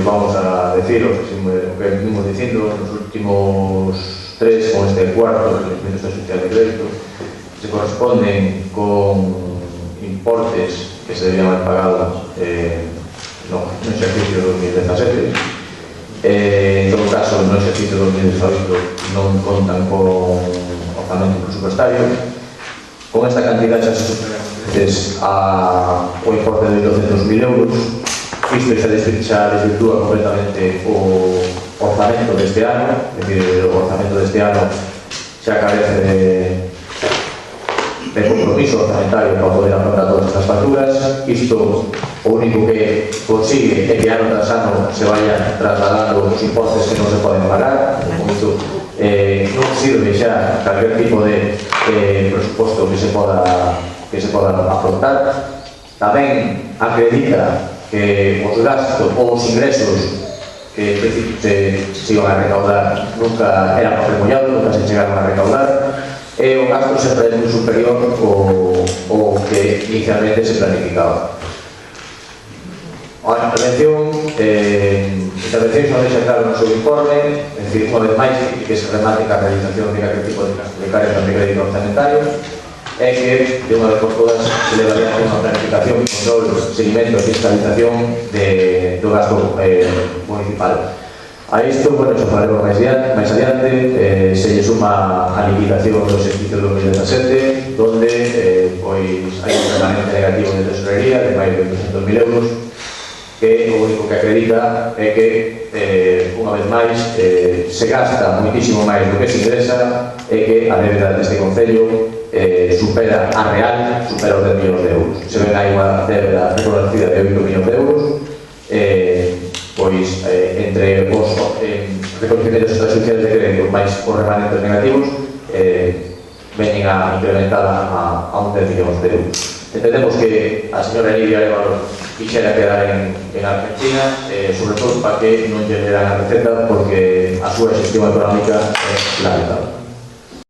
vamos a decir o que venimos dicindo nos últimos 3 con este cuarto reconocimiento social de crédito se corresponden con importes que se debían haber pagado no exercicio 2017. En todo caso, no exercicio 2018 non contan con orzamento presupuestario. Con esta cantidad xa se supera o importe de 200.000 euros. Isto xa desvirtúa completamente o orzamento deste ano, é dicir, o orzamento deste ano xa carece de compromiso orzamentario para poder afrontar todas estas facturas. Isto o único que consigue é que ano tras ano se vayan trasladando os importes que non se poden pagar. Con isto non sirve xa calquer tipo de presuposto que se poda afrontar. Tamén acredita que os gastos ou os ingresos que en principio se iban a recaudar nunca eran papel mollado, nunca se chegaron a recaudar, e o gasto sempre é moi superior ao que inicialmente se planificaba. A intervencións non deixa claro no seu informe, é dicir, unha vez máis, que se remate a realización de calquer tipo de carencias de crédito orzamentario, é que, de unha vez por todas, se levaría a unha planificación, control, seguimento e fiscalización do gasto municipal. A isto, bueno, xa falaremos máis adiante, se lle suma a liquidación do exercicio 2017, donde hai un remanente negativo de tesorería de máis de 200.000 euros, que o único que acredita é que, unha vez máis, se gasta moitísimo máis do que se ingresa e que a débeda deste Concello supera a real, supera os 10 millóns de euros. Se ven aí unha débeda reconocida de 8 millóns de euros, pois entre os reconocimientos extrajudiciais de crédito máis os remanentes negativos veñen a incrementar a un 10 millóns de euros. Entendemos que a señora Lidia Arévalo quixera quedar en Argentina, sobre todo para que non lle deran a receta, porque a súa xestión económica é lamentable.